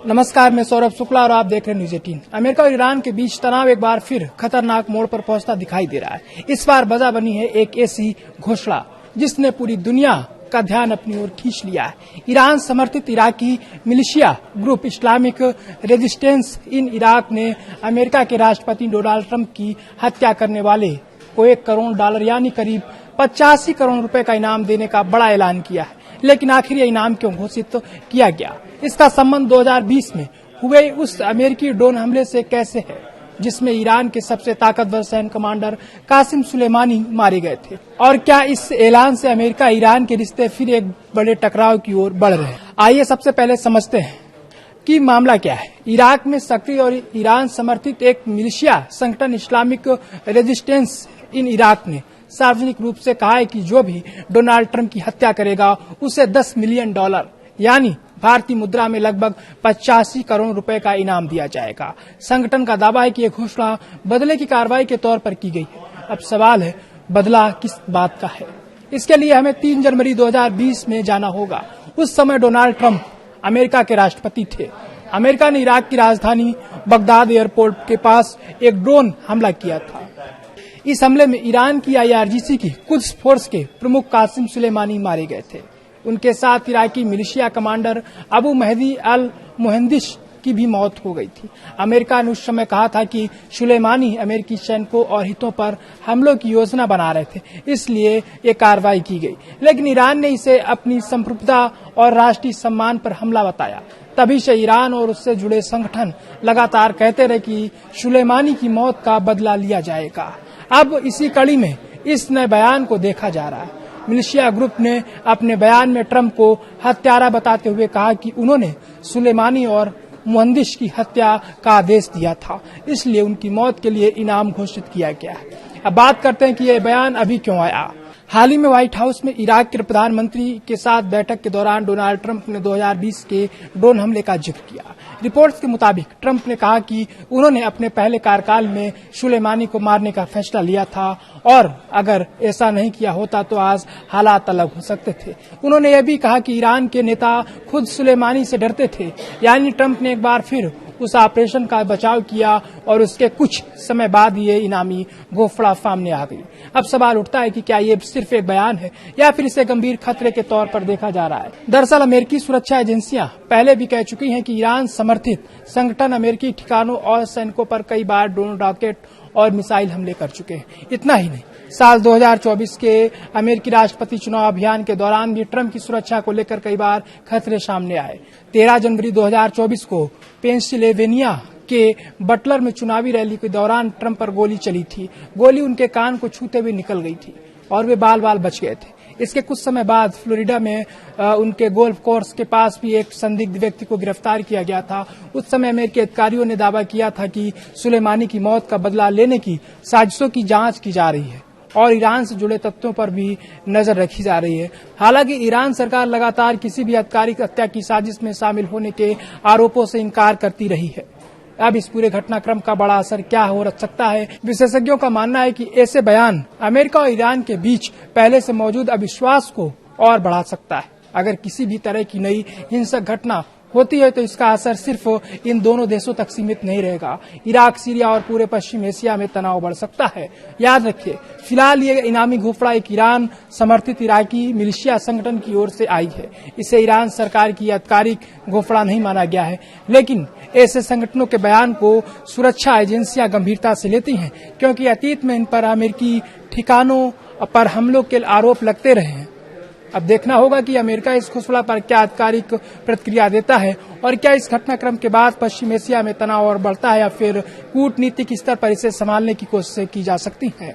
नमस्कार, मैं सौरभ शुक्ला और आप देख रहे हैं न्यूज 18। अमेरिका और ईरान के बीच तनाव एक बार फिर खतरनाक मोड़ पर पहुंचता दिखाई दे रहा है। इस बार वजह बनी है एक ऐसी घोषणा जिसने पूरी दुनिया का ध्यान अपनी ओर खींच लिया है। ईरान समर्थित Iraqi militia group Islamic resistance in Iraq ने अमेरिका के राष्ट्रपति डोनाल्ड ट्रंप की हत्या करने वाले को $1 करोड़ यानी करीब 85 करोड़ रुपए का इनाम देने का बड़ा ऐलान किया है। लेकिन आखिर यह इनाम क्यों घोषित किया गया? इसका संबंध 2020 में हुए उस अमेरिकी ड्रोन हमले से कैसे है जिसमें ईरान के सबसे ताकतवर सैन्य कमांडर कासिम सुलेमानी मारे गए थे? और क्या इस ऐलान से अमेरिका ईरान के रिश्ते फिर एक बड़े टकराव की ओर बढ़ रहे हैं? आइए सबसे पहले समझते हैं कि मामला क्या है। इराक में सक्रिय और ईरान समर्थित एक मिलिशिया संगठन इस्लामिक रेजिस्टेंस इन इराक ने सार्वजनिक रूप से कहा है कि जो भी डोनाल्ड ट्रंप की हत्या करेगा उसे $10 मिलियन यानी भारतीय मुद्रा में लगभग 85 करोड़ रुपए का इनाम दिया जाएगा। संगठन का दावा है कि यह घोषणा बदले की कार्रवाई के तौर पर की गई है। अब सवाल है, बदला किस बात का है? इसके लिए हमें 3 जनवरी 2020 में जाना होगा। उस समय डोनाल्ड ट्रंप अमेरिका के राष्ट्रपति थे। अमेरिका ने इराक की राजधानी बगदाद एयरपोर्ट के पास एक ड्रोन हमला किया था। इस हमले में ईरान की IRGC की कुद्स फोर्स के प्रमुख कासिम सुलेमानी मारे गए थे। उनके साथ इराकी militia commander Abu Mahdi al Muhandis की भी मौत हो गई थी। अमेरिका ने उस समय कहा था कि सुलेमानी अमेरिकी सैनिकों और हितों पर हमलों की योजना बना रहे थे, इसलिए ये कार्रवाई की गई। लेकिन ईरान ने इसे अपनी संप्रभुता और राष्ट्रीय सम्मान पर हमला बताया। तभी से ईरान और उससे जुड़े संगठन लगातार कहते रहे कि सुलेमानी की मौत का बदला लिया जाएगा। अब इसी कड़ी में इस नए बयान को देखा जा रहा है। मिलिशिया ग्रुप ने अपने बयान में ट्रंप को हत्यारा बताते हुए कहा कि उन्होंने सुलेमानी और मुहंदिस की हत्या का आदेश दिया था, इसलिए उनकी मौत के लिए इनाम घोषित किया गया है। अब बात करते हैं कि यह बयान अभी क्यों आया। हाल ही में व्हाइट हाउस में इराक के प्रधानमंत्री के साथ बैठक के दौरान डोनाल्ड ट्रंप ने 2020 के ड्रोन हमले का जिक्र किया। रिपोर्ट्स के मुताबिक ट्रंप ने कहा कि उन्होंने अपने पहले कार्यकाल में सुलेमानी को मारने का फैसला लिया था और अगर ऐसा नहीं किया होता तो आज हालात अलग हो सकते थे। उन्होंने यह भी कहा कि ईरान के नेता खुद सुलेमानी से डरते थे। यानी ट्रंप ने एक बार फिर उस ऑपरेशन का बचाव किया और उसके कुछ समय बाद ये इनामी घोषणा सामने आ गई। अब सवाल उठता है कि क्या ये सिर्फ एक बयान है या फिर इसे गंभीर खतरे के तौर पर देखा जा रहा है। दरअसल अमेरिकी सुरक्षा एजेंसियां पहले भी कह चुकी हैं कि ईरान समर्थित संगठन अमेरिकी ठिकानों और सैनिकों पर कई बार ड्रोन, रॉकेट और मिसाइल हमले कर चुके हैं। इतना ही नहीं, साल 2024 के अमेरिकी राष्ट्रपति चुनाव अभियान के दौरान भी ट्रंप की सुरक्षा को लेकर कई बार खतरे सामने आए। 13 जनवरी 2024 को पेंसिल्वेनिया के बटलर में चुनावी रैली के दौरान ट्रंप पर गोली चली थी। गोली उनके कान को छूते हुए निकल गई थी और वे बाल बाल बच गए थे। इसके कुछ समय बाद फ्लोरिडा में उनके गोल्फ कोर्स के पास भी एक संदिग्ध व्यक्ति को गिरफ्तार किया गया था। उस समय अमेरिकी अधिकारियों ने दावा किया था कि सुलेमानी की मौत का बदला लेने की साजिशों की जांच की जा रही है और ईरान से जुड़े तथ्यों पर भी नजर रखी जा रही है। हालांकि ईरान सरकार लगातार किसी भी आधिकारिक हत्या की साजिश में शामिल होने के आरोपों से इनकार करती रही है। अब इस पूरे घटनाक्रम का बड़ा असर क्या हो सकता है? विशेषज्ञों का मानना है कि ऐसे बयान अमेरिका और ईरान के बीच पहले से मौजूद अविश्वास को और बढ़ा सकता है। अगर किसी भी तरह की नई हिंसक घटना होती है तो इसका असर सिर्फ इन दोनों देशों तक सीमित नहीं रहेगा। इराक, सीरिया और पूरे पश्चिम एशिया में तनाव बढ़ सकता है। याद रखिए, फिलहाल ये इनामी घोषणा एक ईरान समर्थित इराकी मिलिशिया संगठन की ओर से आई है। इसे ईरान सरकार की आधिकारिक घोषणा नहीं माना गया है, लेकिन ऐसे संगठनों के बयान को सुरक्षा एजेंसियां गंभीरता से लेती हैं, क्योंकि अतीत में इन पर अमेरिकी ठिकानों पर हमलों के आरोप लगते रहे हैं। अब देखना होगा कि अमेरिका इस घोषणा पर क्या आधिकारिक प्रतिक्रिया देता है और क्या इस घटनाक्रम के बाद पश्चिम एशिया में तनाव और बढ़ता है या फिर कूटनीतिक स्तर पर इसे संभालने की कोशिशें की जा सकती हैं।